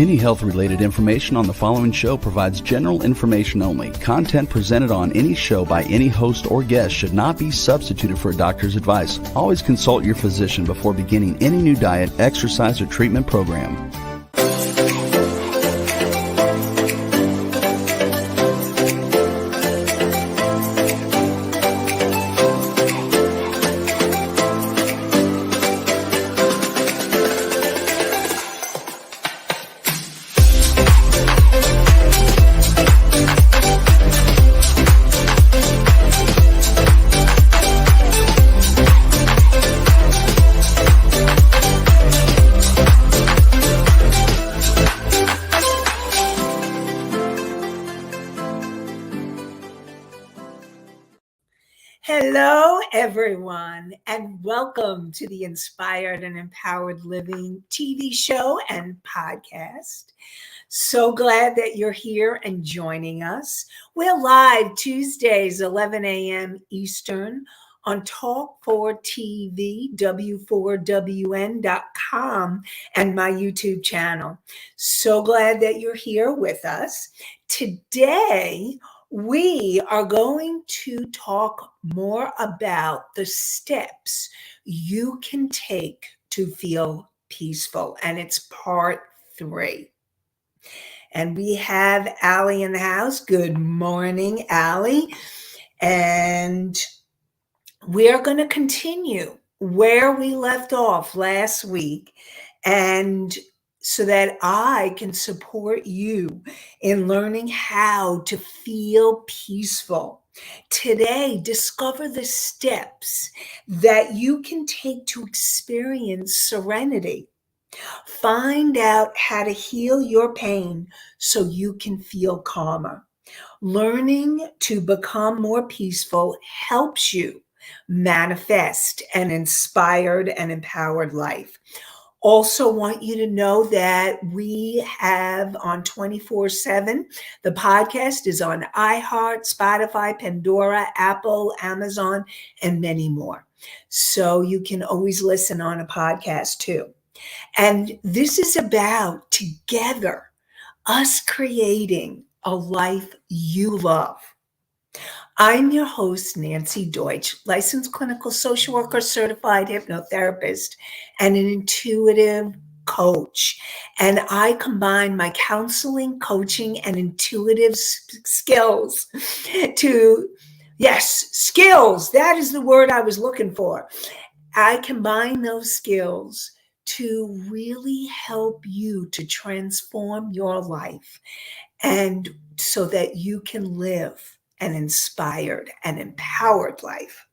Any health-related information on the following show provides general information only. Content presented on any show by any host or guest should not be substituted for a doctor's advice. Always consult your physician before beginning any new diet, exercise, or treatment program. Hello, everyone, and welcome to the Inspired and Empowered Living TV show and podcast. So glad that you're here and joining us. We're live Tuesdays, 11 a.m. Eastern on Talk4TV, W4WN.com, and my YouTube channel. So glad that you're here with us. Today, we are going to talk more about the steps you can take to feel peaceful, and it's part 3. And we have Allie in the house. Good morning, Allie. And we are going to continue where we left off last week, and so that I can support you in learning how to feel peaceful. Today, discover the steps that you can take to experience serenity. Find out how to heal your pain so you can feel calmer. Learning to become more peaceful helps you manifest an inspired and empowered life. Also want you to know that we have on 24/7, the podcast is on iHeart, Spotify, Pandora, Apple, Amazon, and many more. So you can always listen on a podcast too. And this is about together, us creating a life you love. I'm your host, Nanci Deutsch, licensed clinical social worker, certified hypnotherapist, and an intuitive coach. And I combine my counseling, coaching, and intuitive skills skills. That is the word I was looking for. I combine those skills to really help you to transform your life, and so that you can live an inspired and empowered life.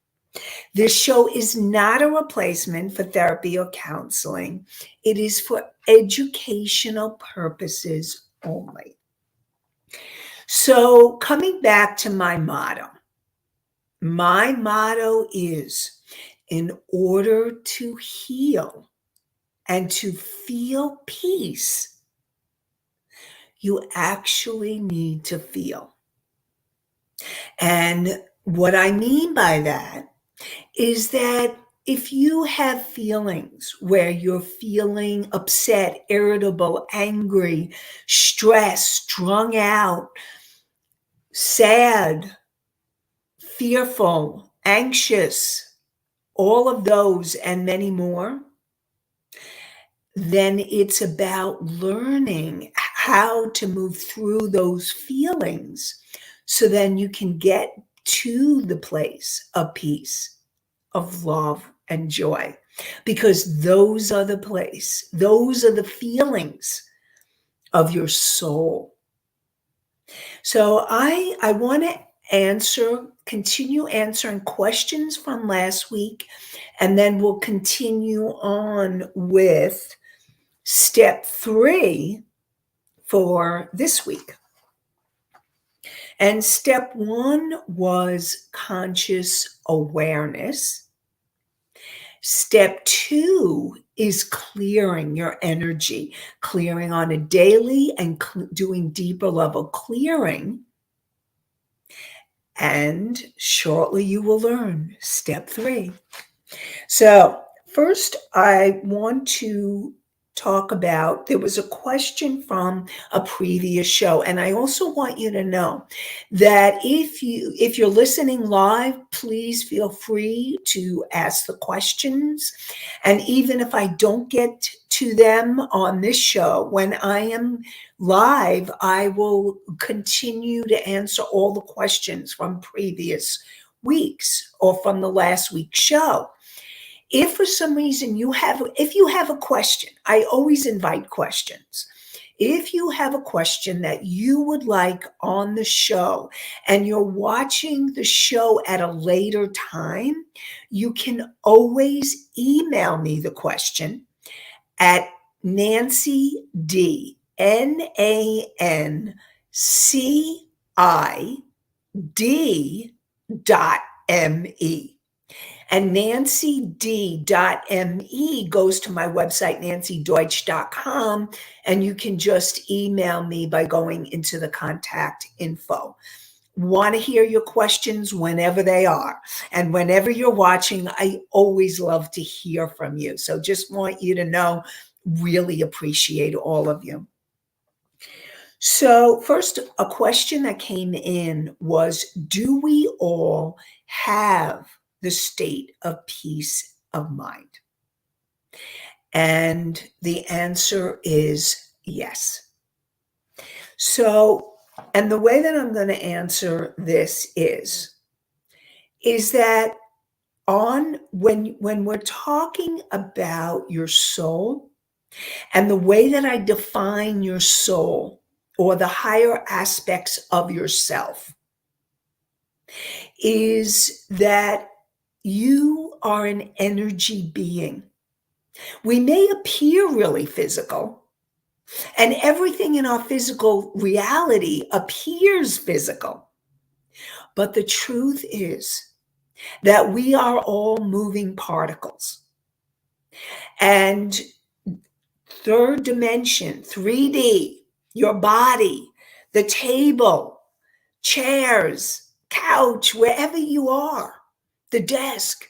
This show is not a replacement for therapy or counseling. It is for educational purposes only. So coming back to my motto is, in order to heal and to feel peace, you actually need to feel. And what I mean by that is that if you have feelings where you're feeling upset, irritable, angry, stressed, strung out, sad, fearful, anxious, all of those and many more, then it's about learning how to move through those feelings, so then you can get to the place of peace, of love and joy, because those are the feelings of your soul. So I want to continue answering questions from last week, and then we'll continue on with step 3 for this week. And step 1 was conscious awareness. Step 2 is clearing your energy, clearing on a daily and doing deeper level clearing. And shortly you will learn step 3. So first, I want to talk about, there was a question from a previous show, and I also want you to know that if you're listening live, please feel free to ask the questions. And even if I don't get to them on this show, when I am live, I will continue to answer all the questions from previous weeks or from the last week's show. If for some reason if you have a question, I always invite questions. If you have a question that you would like on the show and you're watching the show at a later time, you can always email me the question at Nanci D, NANCID.me. And nancid.me goes to my website, nancideutsch.com, and you can just email me by going into the contact info. Want to hear your questions whenever they are. And whenever you're watching, I always love to hear from you. So just want you to know, really appreciate all of you. So first, a question that came in was, do we all have the state of peace of mind? And the answer is yes. So, and the way that I'm going to answer this is that when we're talking about your soul, and the way that I define your soul or the higher aspects of yourself is that you are an energy being. We may appear really physical, and everything in our physical reality appears physical. But the truth is that we are all moving particles. And third dimension, 3D, your body, the table, chairs, couch, wherever you are, the desk,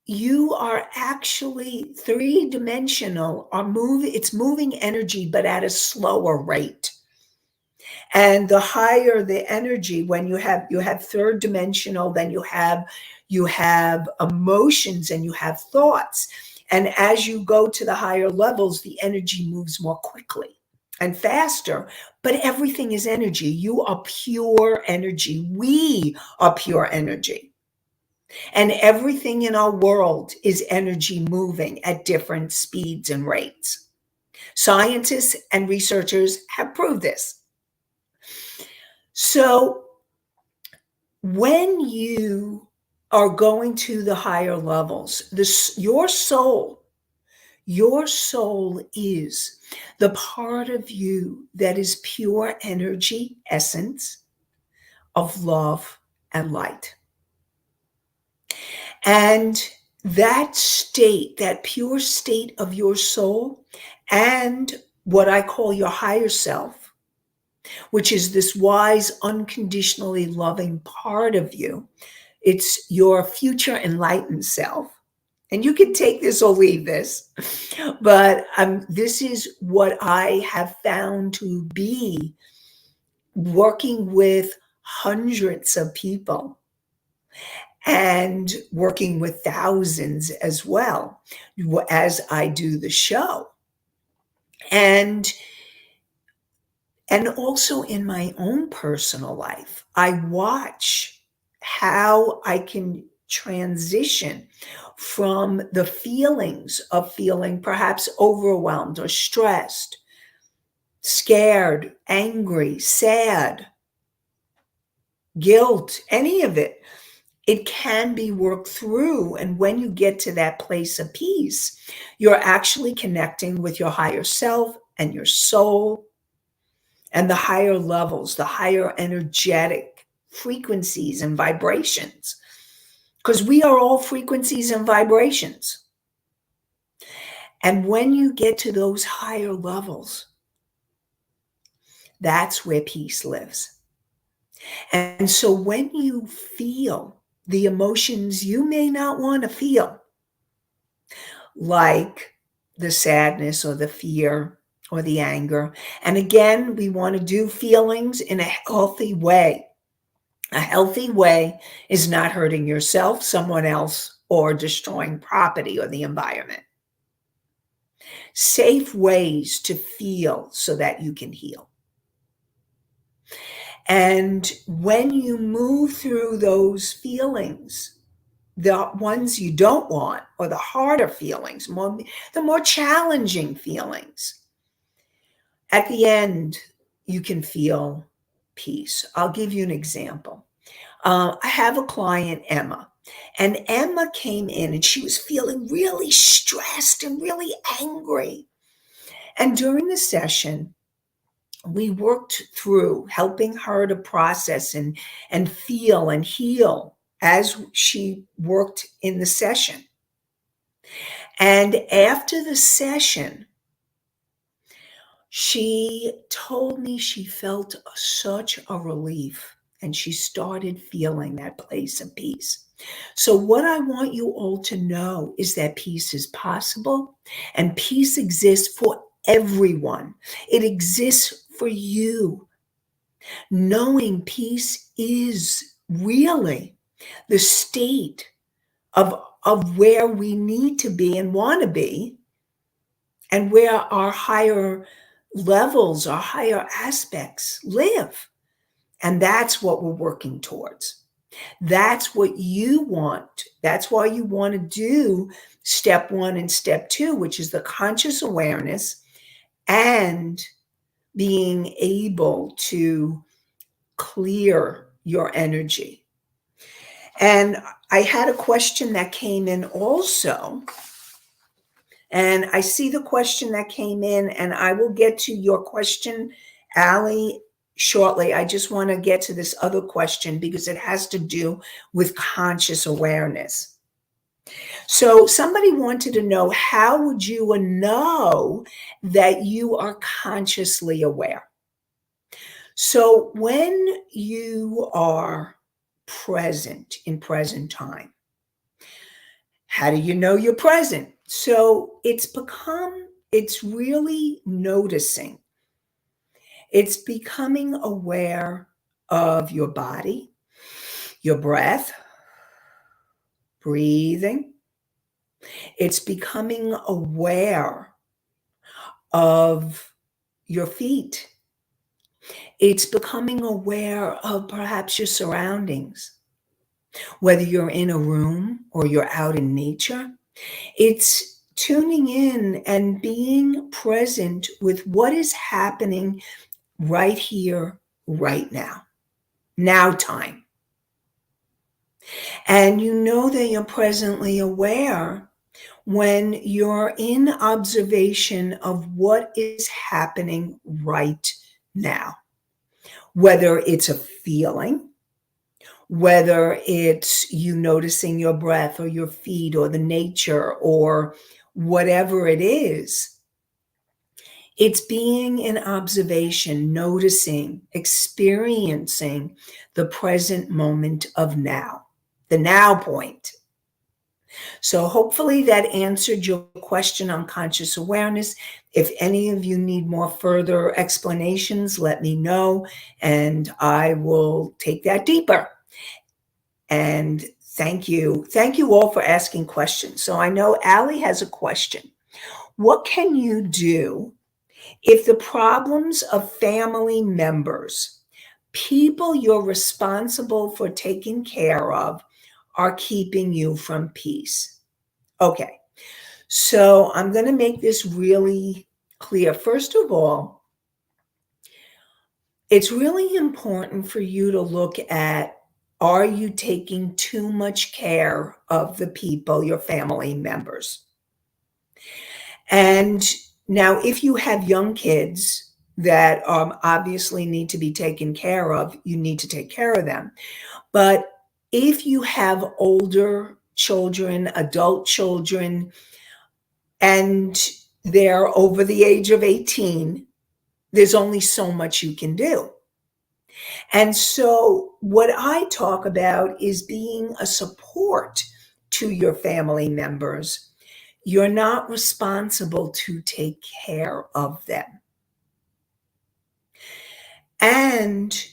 you are actually three-dimensional, it's moving energy, but at a slower rate. And the higher the energy, when you have third dimensional, then you have emotions and you have thoughts. And as you go to the higher levels, the energy moves more quickly and faster, but everything is energy. You are pure energy. We are pure energy. And everything in our world is energy moving at different speeds and rates. Scientists and researchers have proved this. So when you are going to the higher levels, your soul is the part of you that is pure energy, essence of love and light. And that state, that pure state of your soul, and what I call your higher self, which is this wise, unconditionally loving part of you, it's your future enlightened self. And you can take this or leave this, but this is what I have found to be working with hundreds of people and working with thousands as well as I do the show. And also in my own personal life, I watch how I can transition from the feelings of feeling perhaps overwhelmed or stressed, scared, angry, sad, guilt, any of it. It can be worked through. And when you get to that place of peace, you're actually connecting with your higher self and your soul and the higher levels, the higher energetic frequencies and vibrations. Because we are all frequencies and vibrations. And when you get to those higher levels, that's where peace lives. And so when you feel the emotions you may not want to feel, like the sadness or the fear or the anger. And again, we want to do feelings in a healthy way. A healthy way is not hurting yourself, someone else, or destroying property or the environment. Safe ways to feel so that you can heal. And when you move through those feelings, the ones you don't want, or the harder feelings, the more challenging feelings, at the end, you can feel peace. I'll give you an example. I have a client, Emma, and Emma came in and she was feeling really stressed and really angry. And during the session, we worked through helping her to process and feel and heal as she worked in the session. And after the session, she told me she felt such a relief and she started feeling that place of peace. So, what I want you all to know is that peace is possible and peace exists for everyone. It exists for you. Knowing peace is really the state of where we need to be and want to be, and where our higher levels, our higher aspects live. And that's what we're working towards. That's what you want. That's why you want to do step 1 and step 2, which is the conscious awareness and being able to clear your energy. And I had a question that came in also. And I see the question that came in, and I will get to your question, Allie, shortly. I just want to get to this other question because it has to do with conscious awareness. So somebody wanted to know, how would you know that you are consciously aware? So when you are present in present time, how do you know you're present? So it's really noticing. It's becoming aware of your body, your breath, breathing. It's becoming aware of your feet. It's becoming aware of perhaps your surroundings, whether you're in a room or you're out in nature. It's tuning in and being present with what is happening right here, right now, now time. And you know that you're presently aware when you're in observation of what is happening right now, whether it's a feeling, whether it's you noticing your breath or your feet or the nature or whatever it is. It's being in observation, noticing, experiencing the present moment of now, the now point. So hopefully that answered your question on conscious awareness. If any of you need more further explanations, let me know, and I will take that deeper. And thank you. Thank you all for asking questions. So I know Allie has a question. What can you do if the problems of family members, people you're responsible for taking care of, are keeping you from peace? Okay, so I'm going to make this really clear. First of all, it's really important for you to look at, are you taking too much care of the people, your family members? And now, if you have young kids that obviously need to be taken care of, you need to take care of them. But if you have older children, adult children, and they're over the age of 18, there's only so much you can do. And so what I talk about is being a support to your family members, You're not responsible to take care of them. And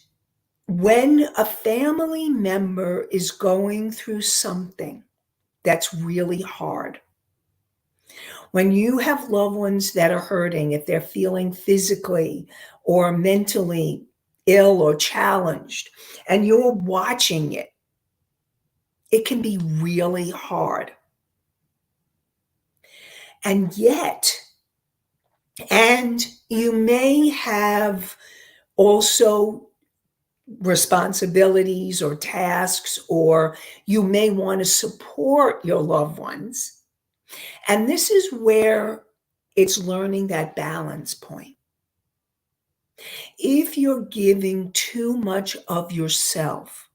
when a family member is going through something that's really hard, when you have loved ones that are hurting, if they're feeling physically or mentally ill or challenged, and you're watching it, it can be really hard. And yet, and you may have also responsibilities or tasks, or you may want to support your loved ones. And this is where it's learning that balance point. If you're giving too much of yourself,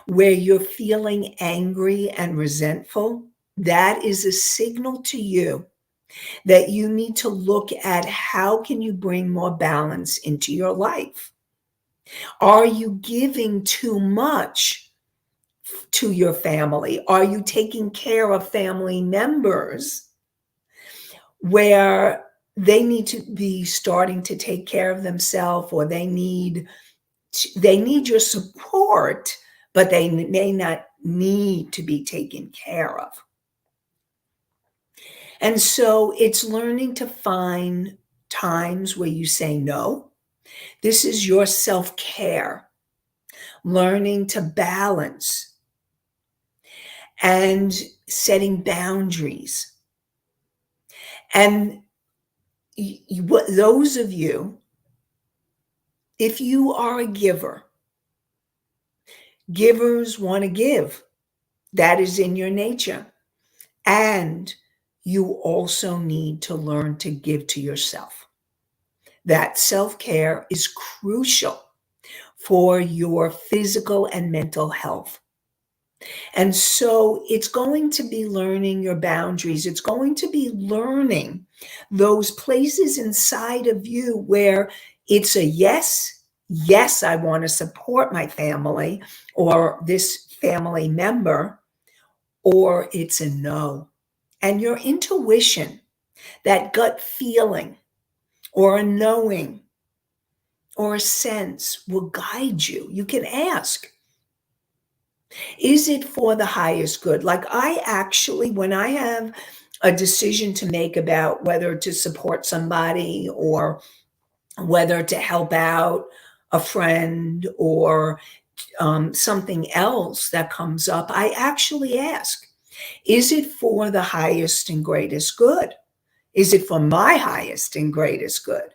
where you're feeling angry and resentful, that is a signal to you that you need to look at how can you bring more balance into your life. Are you giving too much to your family? Are you taking care of family members where they need to be starting to take care of themselves, or they need your support, but they may not need to be taken care of? And so it's learning to find times where you say no. This is your self-care, learning to balance and setting boundaries. And those of you, if you are a giver, givers want to give. That is in your nature. And you also need to learn to give to yourself. That self-care is crucial for your physical and mental health. And so it's going to be learning your boundaries. It's going to be learning those places inside of you where it's a yes, yes, I want to support my family or this family member, or it's a no. And your intuition, that gut feeling or a knowing or a sense will guide you. You can ask, is it for the highest good? Like I actually, when I have a decision to make about whether to support somebody or whether to help out a friend or something else that comes up, I actually ask, is it for the highest and greatest good? Is it for my highest and greatest good?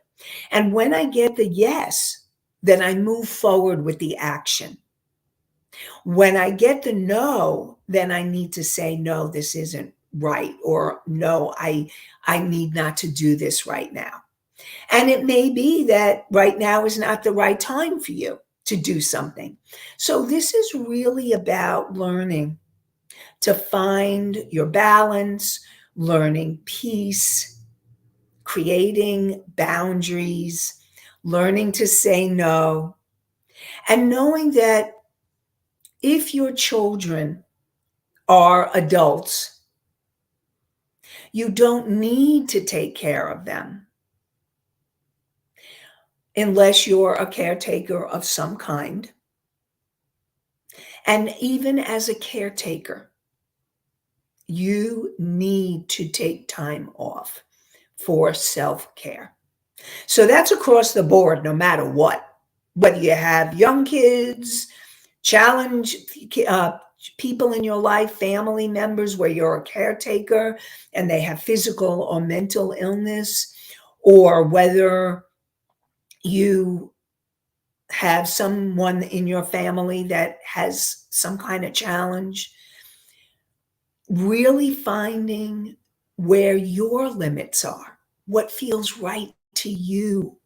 And when I get the yes, then I move forward with the action. When I get the no, then I need to say, no, this isn't right, or no, I need not to do this right now. And it may be that right now is not the right time for you to do something. So this is really about learning to find your balance, learning peace, creating boundaries, learning to say no, and knowing that if your children are adults, you don't need to take care of them unless you're a caretaker of some kind. And even as a caretaker, you need to take time off for self-care. So that's across the board, no matter what. Whether you have young kids, challenge people in your life, family members where you're a caretaker and they have physical or mental illness, or whether you have someone in your family that has some kind of challenge, really finding where your limits are, what feels right to you,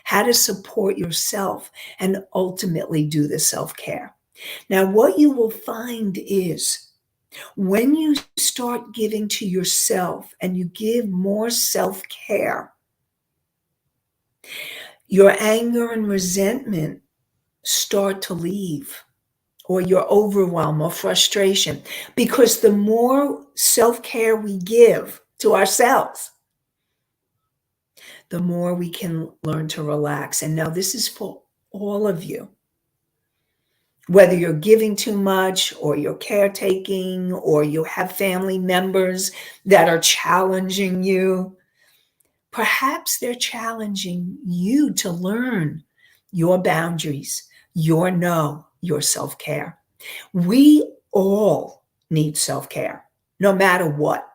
how to support yourself, and ultimately do the self-care. Now, what you will find is when you start giving to yourself and you give more self-care, your anger and resentment start to leave, or your overwhelm or frustration, because the more self-care we give, to ourselves, the more we can learn to relax. And now this is for all of you. Whether you're giving too much or you're caretaking or you have family members that are challenging you, perhaps they're challenging you to learn your boundaries, your no, your self-care. We all need self-care, no matter what.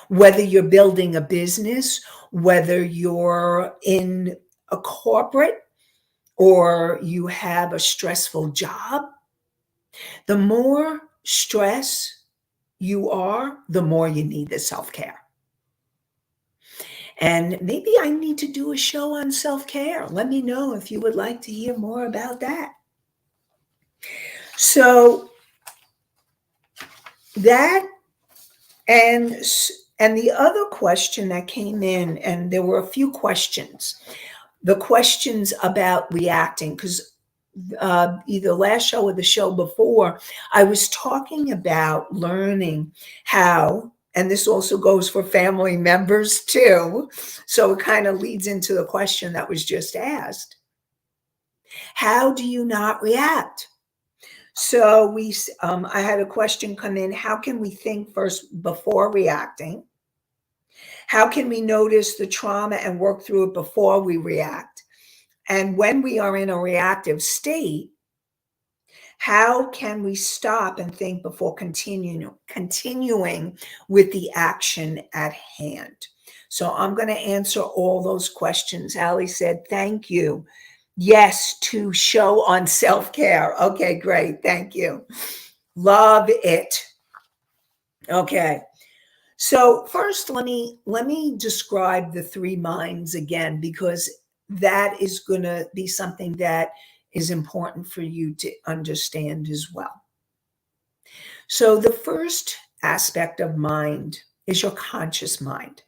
Whether you're building a business, whether you're in a corporate or you have a stressful job, the more stress you are, the more you need the self-care. And maybe I need to do a show on self-care. Let me know if you would like to hear more about that. So that and the other question that came in, and there were a few questions. The questions about reacting, because either last show or the show before, I was talking about learning how, and this also goes for family members too, so it kind of leads into the question that was just asked. How do you not react? So I had a question come in. How can we think first before reacting? How can we notice the trauma and work through it before we react? And when we are in a reactive state, how can we stop and think before continuing with the action at hand? So I'm going to answer all those questions. Allie said, thank you. Yes, to show on self-care. Okay, great. Thank you. Love it. Okay. So first, let me describe the three minds again, because that is going to be something that is important for you to understand as well. So the first aspect of mind is your conscious mind.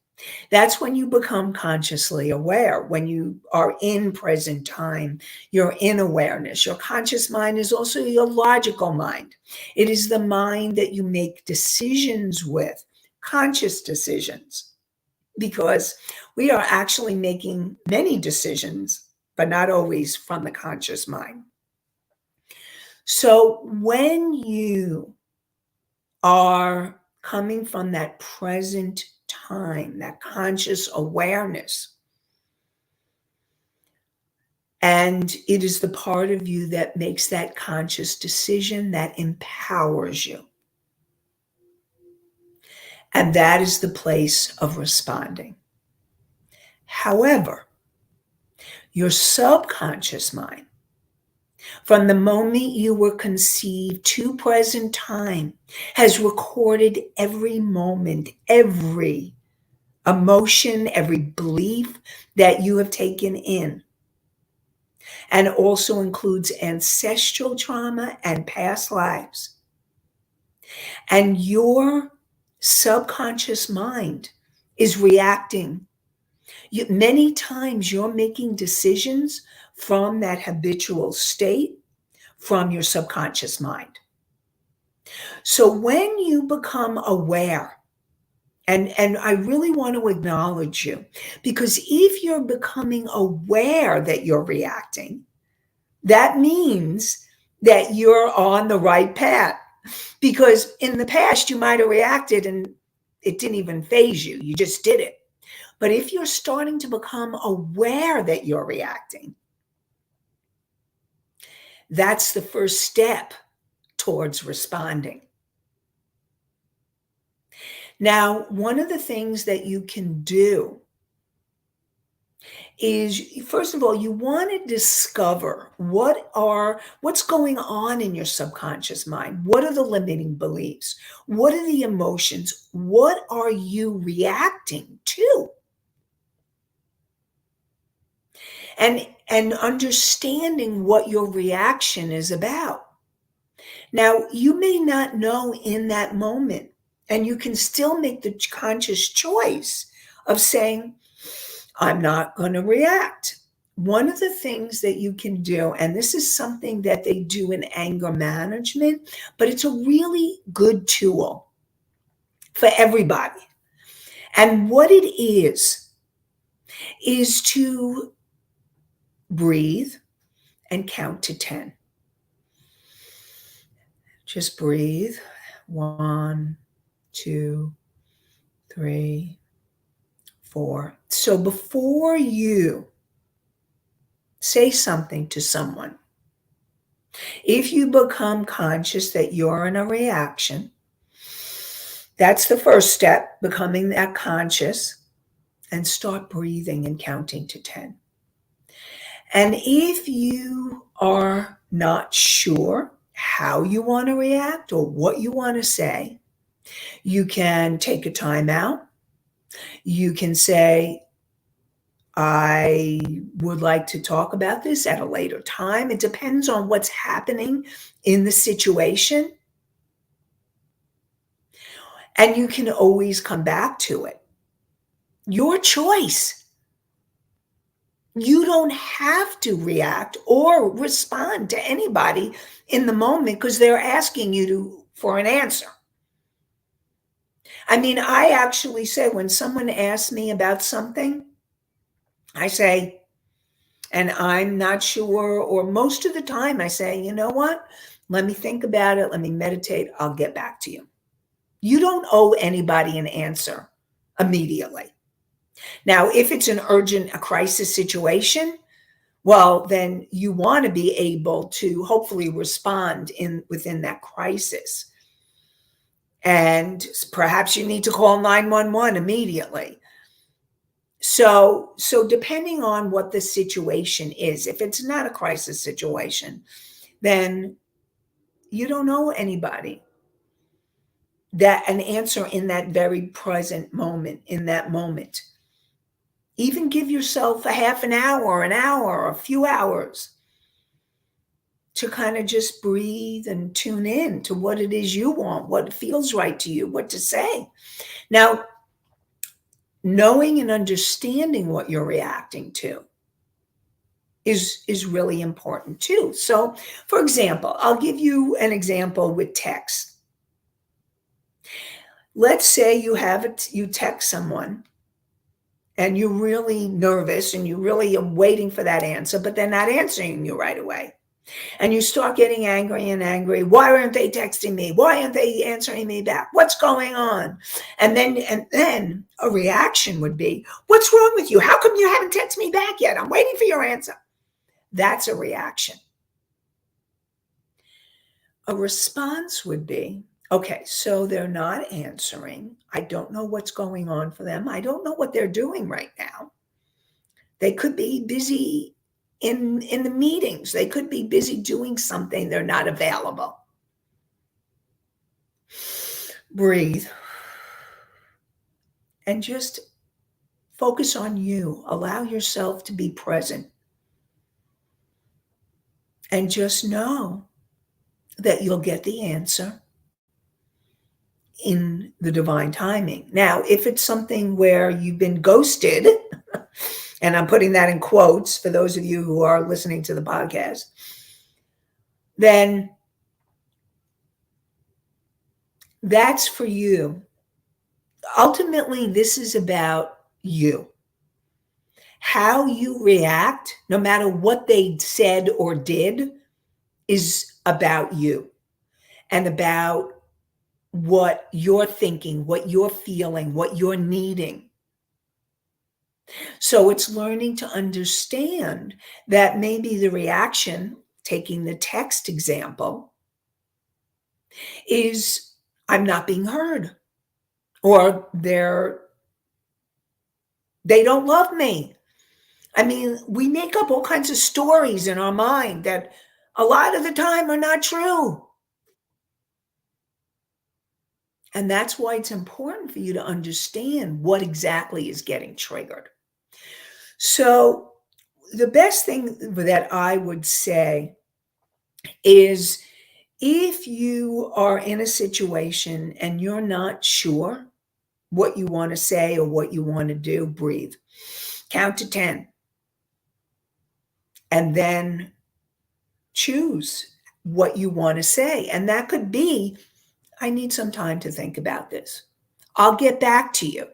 That's when you become consciously aware. When you are in present time, you're in awareness. Your conscious mind is also your logical mind. It is the mind that you make decisions with, conscious decisions, because we are actually making many decisions, but not always from the conscious mind. So when you are coming from that present time, that conscious awareness, and it is the part of you that makes that conscious decision that empowers you. And that is the place of responding. However, your subconscious mind, from the moment you were conceived to present time, has recorded every moment, every emotion, every belief that you have taken in, and also includes ancestral trauma and past lives. And your subconscious mind is reacting. Many times you're making decisions from that habitual state, from your subconscious mind. So when you become aware, and I really want to acknowledge you, because if you're becoming aware that you're reacting, that means that you're on the right path. Because in the past, you might have reacted and it didn't even faze you. You just did it. But if you're starting to become aware that you're reacting, that's the first step towards responding. Now, one of the things that you can do is, first of all, you want to discover what's going on in your subconscious mind. What are the limiting beliefs? What are the emotions? What are you reacting to? And understanding what your reaction is about. Now, you may not know in that moment, and you can still make the conscious choice of saying, I'm not going to react. One of the things that you can do, and this is something that they do in anger management, but it's a really good tool for everybody. And what it is to breathe and count to 10. Just breathe. 1, 2, 3, 4. So before you say something to someone, if you become conscious that you're in a reaction, that's the first step, becoming that conscious, and start breathing and counting to 10. And if you are not sure how you want to react or what you want to say, you can take a time out. You can say, I would like to talk about this at a later time. It depends on what's happening in the situation. And you can always come back to it. Your choice. You don't have to react or respond to anybody in the moment because they're asking you for an answer. I mean, I actually say when someone asks me about something, I say, and I'm not sure, or most of the time I say, you know what? Let me think about it. Let me meditate. I'll get back to you. You don't owe anybody an answer immediately. Now, if it's an urgent, a crisis situation, well, then you want to be able to hopefully respond within that crisis. And perhaps you need to call 911 immediately. So depending on what the situation is, if it's not a crisis situation, then you don't owe anybody that an answer in that very present moment, in that moment. Even give yourself a half an hour, a few hours to kind of just breathe and tune in to what it is you want, what feels right to you, what to say. Now, knowing and understanding what you're reacting to is really important too. So, for example, I'll give you an example with text. Let's say you text someone and you're really nervous and you really are waiting for that answer, but they're not answering you right away. And you start getting angry and angry. Why aren't they texting me? Why aren't they answering me back? What's going on? And then a reaction would be, what's wrong with you? How come you haven't texted me back yet? I'm waiting for your answer. That's a reaction. A response would be, okay, so they're not answering. I don't know what's going on for them. I don't know what they're doing right now. They could be busy in the meetings. They could be busy doing something. They're not available. Breathe. And just focus on you. Allow yourself to be present. And just know that you'll get the answer in the divine timing. Now, if it's something where you've been ghosted, and I'm putting that in quotes for those of you who are listening to the podcast, then that's for you. Ultimately, this is about you. How you react, no matter what they said or did, is about you and about what you're thinking, what you're feeling, what you're needing. So it's learning to understand that maybe the reaction, taking the text example, is I'm not being heard, or they don't love me. I mean, we make up all kinds of stories in our mind that a lot of the time are not true. And that's why it's important for you to understand what exactly is getting triggered. So the best thing that I would say is if you are in a situation and you're not sure what you want to say or what you want to do, breathe. Count to 10. And then choose what you want to say. And that could be, I need some time to think about this. I'll get back to you.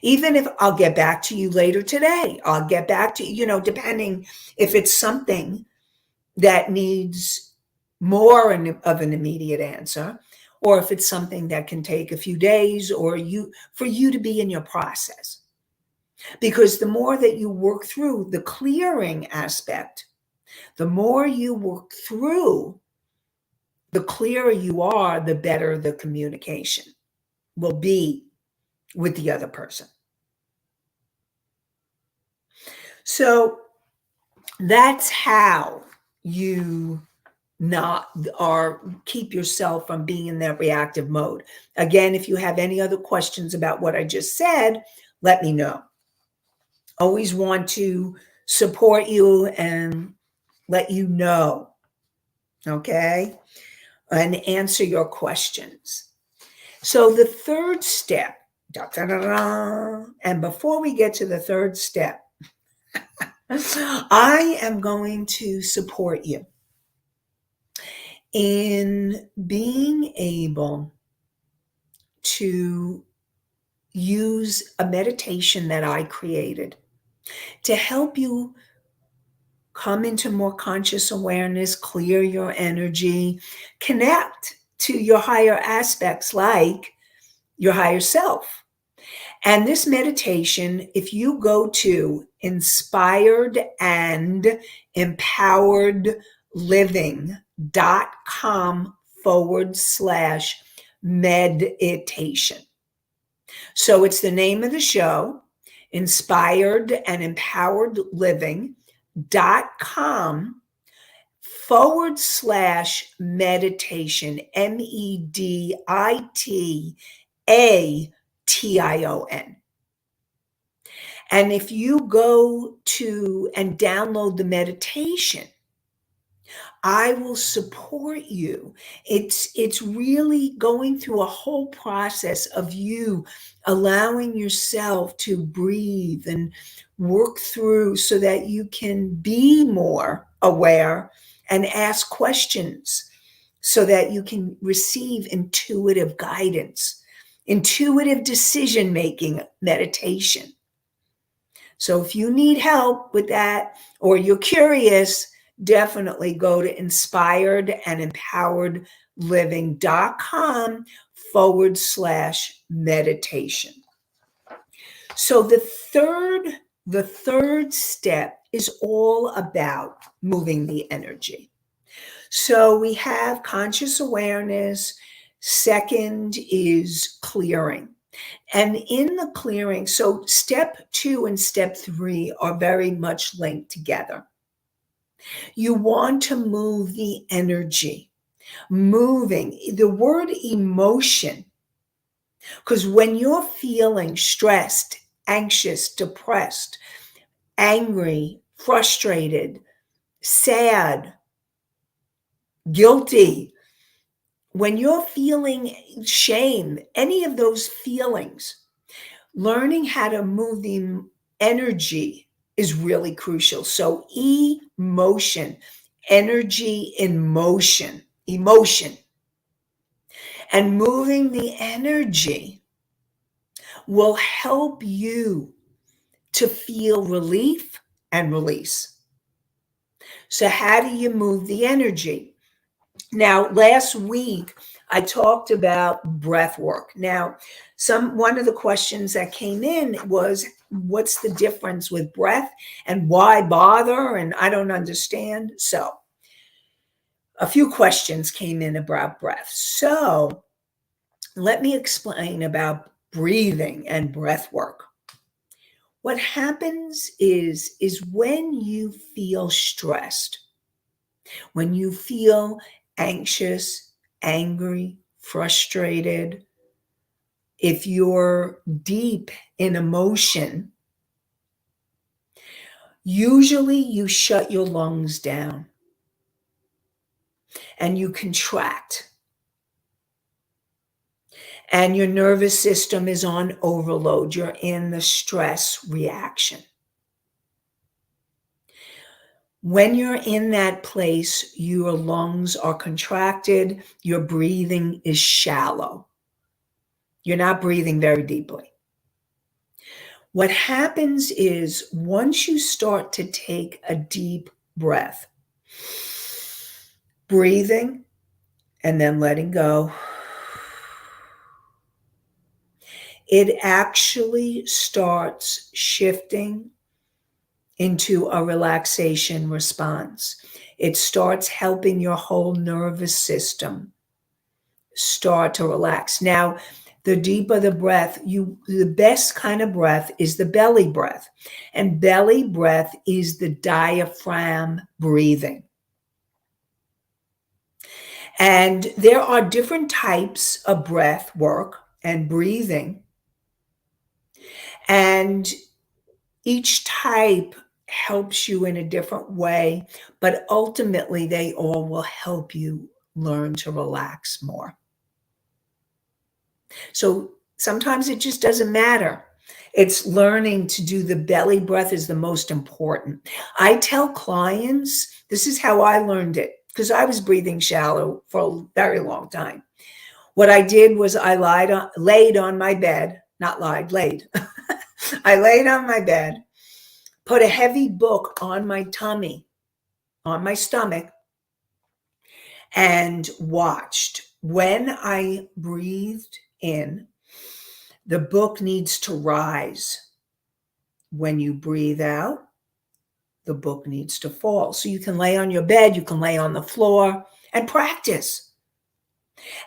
Even if I'll get back to you later today, I'll get back to you, depending if it's something that needs more of an immediate answer, or if it's something that can take a few days or for you to be in your process. Because the more that you work through the clearing aspect, the more you work through, the clearer you are, the better the communication will be with the other person. So that's how you not or keep yourself from being in that reactive mode. Again, if you have any other questions about what I just said, let me know. Always want to support you and let you know, okay, and answer your questions. So the third step, and before we get to the third step, I am going to support you in being able to use a meditation that I created to help you come into more conscious awareness, clear your energy, connect to your higher aspects like your higher self. And this meditation, if you go to inspiredandempoweredliving.com/meditation. So it's the name of the show, Inspired and Empowered Living.com/meditation, MEDITATION. And if you go to and download the meditation, I will support you. It's really going through a whole process of you allowing yourself to breathe and work through so that you can be more aware and ask questions so that you can receive intuitive guidance, intuitive decision-making meditation. So if you need help with that or you're curious, definitely go to inspiredandempoweredliving.com/meditation. So the third step is all about moving the energy. So we have conscious awareness. Second is clearing. And in the clearing, so step 2 and step 3 are very much linked together. You want to move the energy, moving the word emotion, because when you're feeling stressed, anxious, depressed, angry, frustrated, sad, guilty, when you're feeling shame, any of those feelings, learning how to move the energy is really crucial. So emotion, energy in motion, emotion. And moving the energy will help you to feel relief and release. So how do you move the energy? Now, last week, I talked about breath work. Now, one of the questions that came in was, what's the difference with breath and why bother? And I don't understand. So a few questions came in about breath. So let me explain about breathing and breath work. What happens is when you feel stressed, when you feel anxious, angry, frustrated, if you're deep in emotion, usually you shut your lungs down and you contract. And your nervous system is on overload. You're in the stress reaction. When you're in that place, your lungs are contracted, your breathing is shallow. You're not breathing very deeply. What happens is once you start to take a deep breath, breathing and then letting go, it actually starts shifting into a relaxation response. It starts helping your whole nervous system start to relax. Now, the deeper the breath, the best kind of breath is the belly breath. And belly breath is the diaphragm breathing. And there are different types of breath work and breathing. And each type helps you in a different way, but ultimately they all will help you learn to relax more. So sometimes it just doesn't matter. It's learning to do the belly breath is the most important. I tell clients, this is how I learned it, because I was breathing shallow for a very long time. What I did was I laid on my bed, not lied, laid. I laid on my bed, put a heavy book on my tummy, on my stomach, and watched. When I breathed in, the book needs to rise. When you breathe out, the book needs to fall. So you can lay on your bed, you can lay on the floor and practice.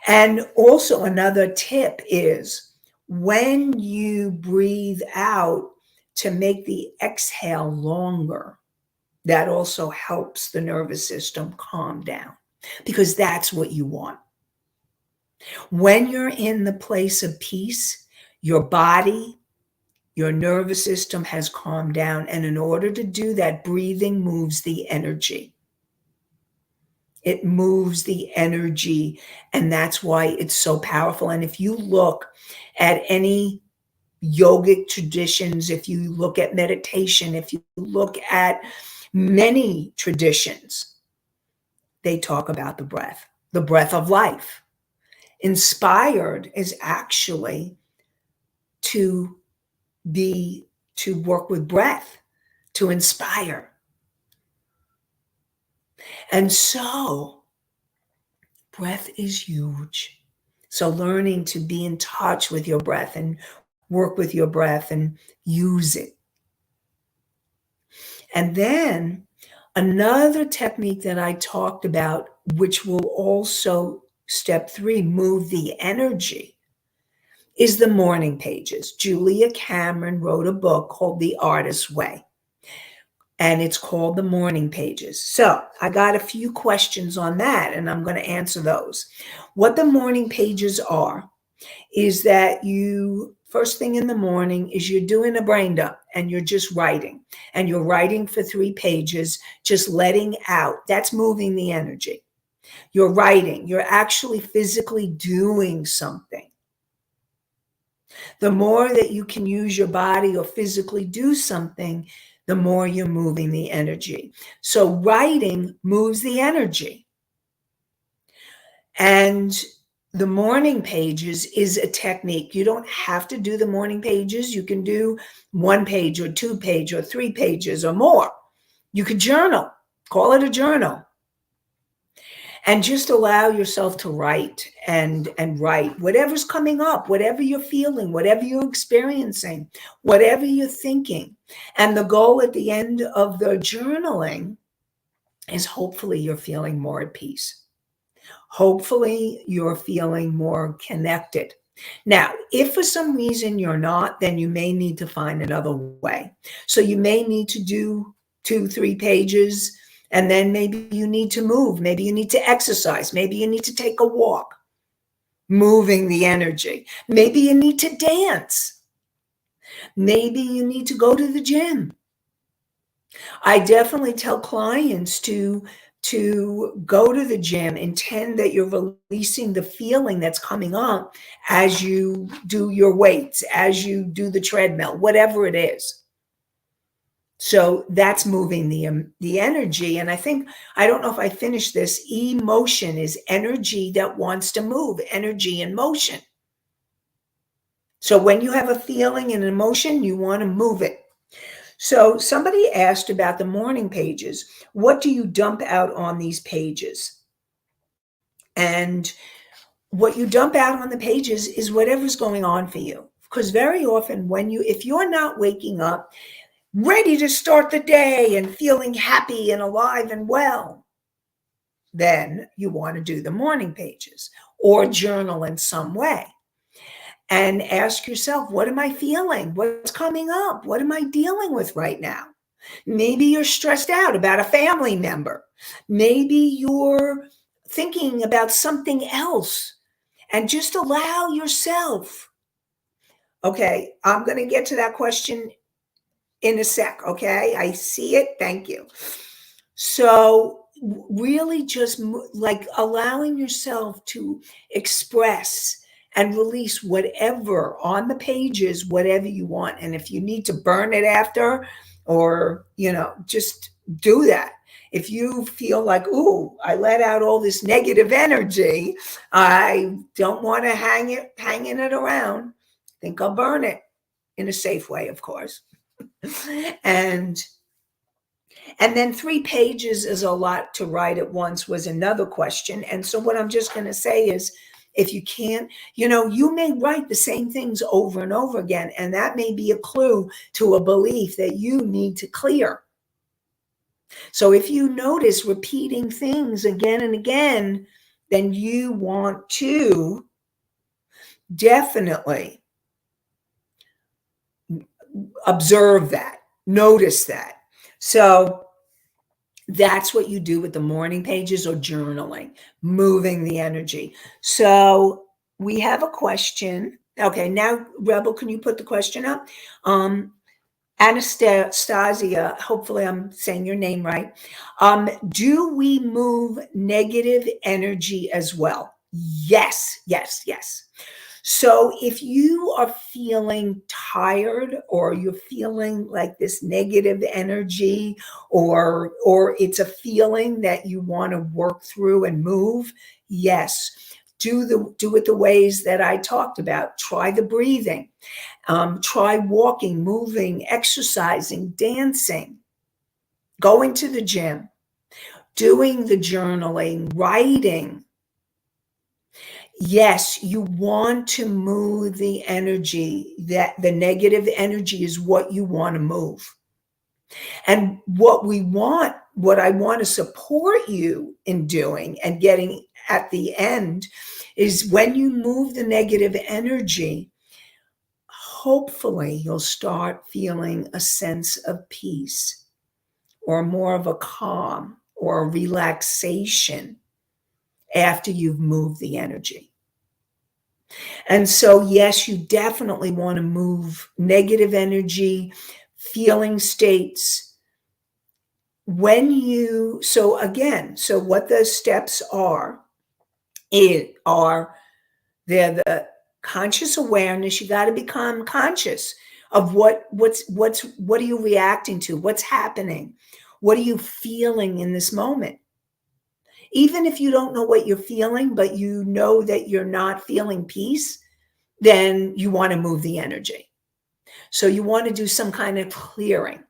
And also another tip is when you breathe out to make the exhale longer, that also helps the nervous system calm down because that's what you want. When you're in the place of peace, your body, your nervous system has calmed down. And in order to do that, breathing moves the energy. It moves the energy. And that's why it's so powerful. And if you look at any yogic traditions, if you look at meditation, if you look at many traditions, they talk about the breath of life. Inspired is actually to work with breath, to inspire. And so breath is huge. So learning to be in touch with your breath and work with your breath and use it. And then another technique that I talked about, which will also step 3, move the energy, is the morning pages. Julia Cameron wrote a book called The Artist's Way, and it's called The Morning Pages. So I got a few questions on that, and I'm going to answer those. What the morning pages are is that first thing in the morning is you're doing a brain dump and you're just writing, and you're writing for 3 pages, just letting out. That's moving the energy. You're writing, you're actually physically doing something. The more that you can use your body or physically do something, the more you're moving the energy. So writing moves the energy. And the morning pages is a technique. You don't have to do the morning pages. You can do 1 page or 2 page or 3 pages or more. You could journal, call it a journal. And just allow yourself to write and write whatever's coming up, whatever you're feeling, whatever you're experiencing, whatever you're thinking. And the goal at the end of the journaling is hopefully you're feeling more at peace. Hopefully you're feeling more connected. Now, if for some reason you're not, then you may need to find another way. So you may need to do 2, 3 pages. And then maybe you need to move. Maybe you need to exercise. Maybe you need to take a walk, moving the energy. Maybe you need to dance. Maybe you need to go to the gym. I definitely tell clients to go to the gym, intend that you're releasing the feeling that's coming up as you do your weights, as you do the treadmill, whatever it is. So that's moving the energy. And I don't know if I finished this. Emotion is energy that wants to move, energy in motion. So when you have a feeling and an emotion, you want to move it. So somebody asked about the morning pages. What do you dump out on these pages? And what you dump out on the pages is whatever's going on for you. Because very often if you're not waking up ready to start the day and feeling happy and alive and well, then you want to do the morning pages or journal in some way. And ask yourself, what am I feeling? What's coming up? What am I dealing with right now? Maybe you're stressed out about a family member. Maybe you're thinking about something else, and just allow yourself. Okay, I'm going to get to that question in a sec. Okay, I see it. Thank you. So, really just like allowing yourself to express and release whatever on the pages, whatever you want. And if you need to burn it after, or, just do that. If you feel like, ooh, I let out all this negative energy, I don't want to hanging it around. I think I'll burn it in a safe way, of course. and and then 3 pages is a lot to write at once was another question. And so what I'm just going to say is, if you can't, you may write the same things over and over again, and that may be a clue to a belief that you need to clear. So if you notice repeating things again and again, then you want to definitely observe that, notice that. So that's what you do with the morning pages or journaling, moving the energy. So we have a question. Okay, now, Rebel, can you put the question up? Anastasia, hopefully I'm saying your name right. Do we move negative energy as well? Yes, yes, yes. So if you are feeling tired, or you're feeling like this negative energy, or it's a feeling that you want to work through and move, yes, do it the ways that I talked about. Try the breathing. Try walking, moving, exercising, dancing, going to the gym, doing the journaling, writing. Yes, you want to move the energy. That the negative energy is what you want to move. And what I want to support you in doing and getting at the end is, when you move the negative energy, hopefully you'll start feeling a sense of peace, or more of a calm or a relaxation after you've moved the energy. And so, yes, you definitely want to move negative energy, feeling states. So what the steps are, they're the conscious awareness. You got to become conscious of what are you reacting to? What's happening? What are you feeling in this moment? Even if you don't know what you're feeling, but you know that you're not feeling peace, then you want to move the energy. So you want to do some kind of clearing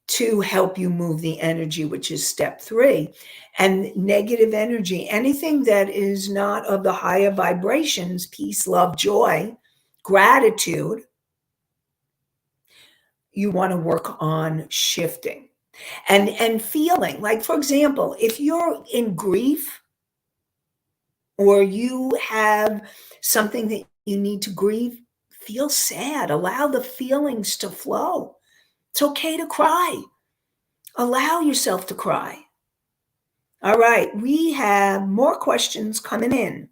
to help you move the energy, which is step 3. And negative energy, anything that is not of the higher vibrations, peace, love, joy, gratitude, you want to work on shifting and feeling. Like, for example, if you're in grief, or you have something that you need to grieve, feel sad. Allow the feelings to flow. It's okay to cry. Allow yourself to cry. All right, we have more questions coming in.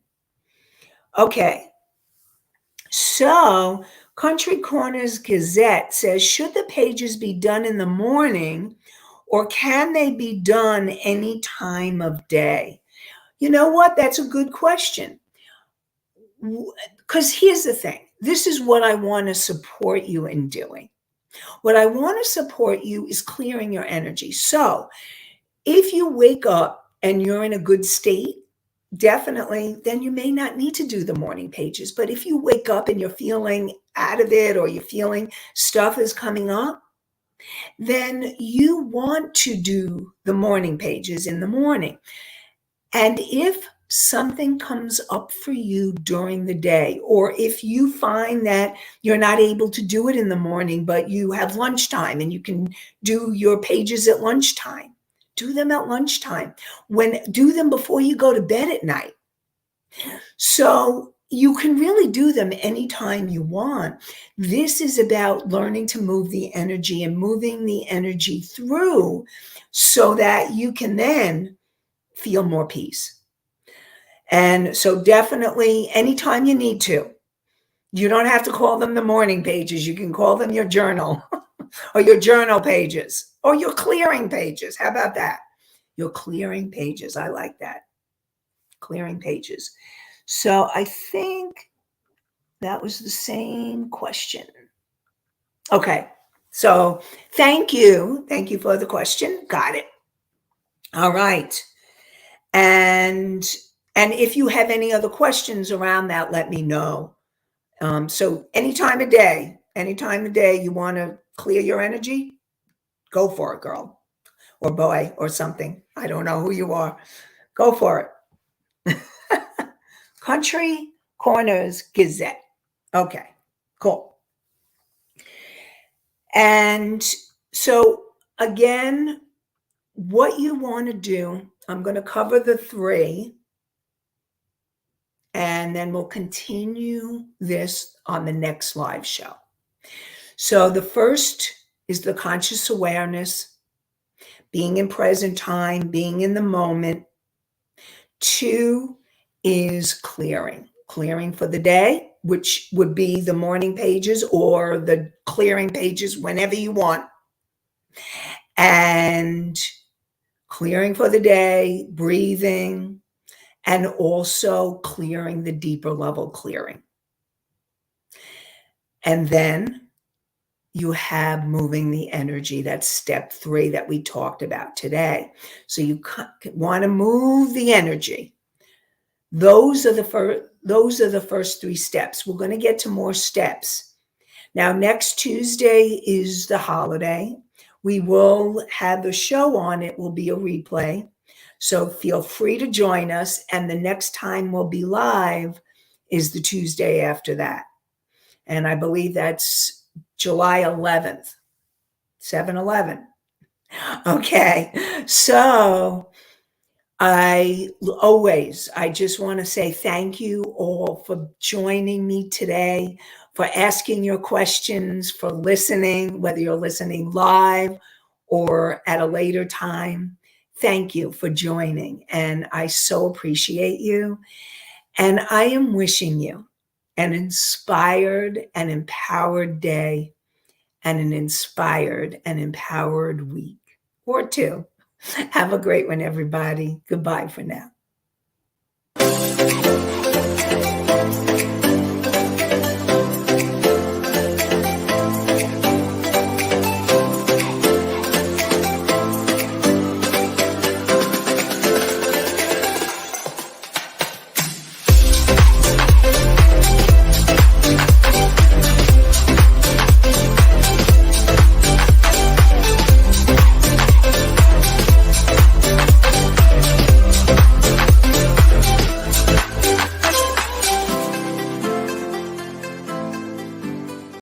Okay, so Country Corners Gazette says, should the pages be done in the morning, or can they be done any time of day? You know what? That's a good question. Because here's the thing. This is what I want to support you in doing. What I want to support you is clearing your energy. So if you wake up and you're in a good state, definitely, then you may not need to do the morning pages. But if you wake up and you're feeling out of it, or you're feeling stuff is coming up, then you want to do the morning pages in the morning. And if something comes up for you during the day, or if you find that you're not able to do it in the morning, but you have lunchtime and you can do your pages at lunchtime, do them at lunchtime. Do them before you go to bed at night. So you can really do them anytime you want. This is about learning to move the energy and moving the energy through so that you can then feel more peace. And so definitely anytime you need to. You don't have to call them the morning pages. You can call them your journal or your journal pages or your clearing pages. How about that? Your clearing pages. I like that. Clearing pages. So I think that was the same question. Okay. So thank you. Thank you for the question. Got it. All right. And if you have any other questions around that, let me know. So any time of day you want to clear your energy, go for it, girl or boy or something. I don't know who you are. Go for it. Country Corners Gazette. Okay, cool. And so again, what you want to do, I'm going to cover the 3, and then we'll continue this on the next live show. So the first is the conscious awareness, being in present time, being in the moment. 2 is clearing for the day, which would be the morning pages or the clearing pages whenever you want. And clearing for the day, breathing, and also clearing the deeper level clearing. And then you have moving the energy. That's step 3 that we talked about today. So you want to move the energy. Those are the first 3 steps. We're going to get to more steps. Now, next Tuesday is the holiday. We will have the show on. It will be a replay. So feel free to join us. And the next time we'll be live is the Tuesday after that. And I believe that's July 11th, 7/11. Okay. So I just want to say thank you all for joining me today, for asking your questions, for listening, whether you're listening live or at a later time. Thank you for joining. And I so appreciate you. And I am wishing you an inspired and empowered day and an inspired and empowered week or 2. Have a great one, everybody. Goodbye for now.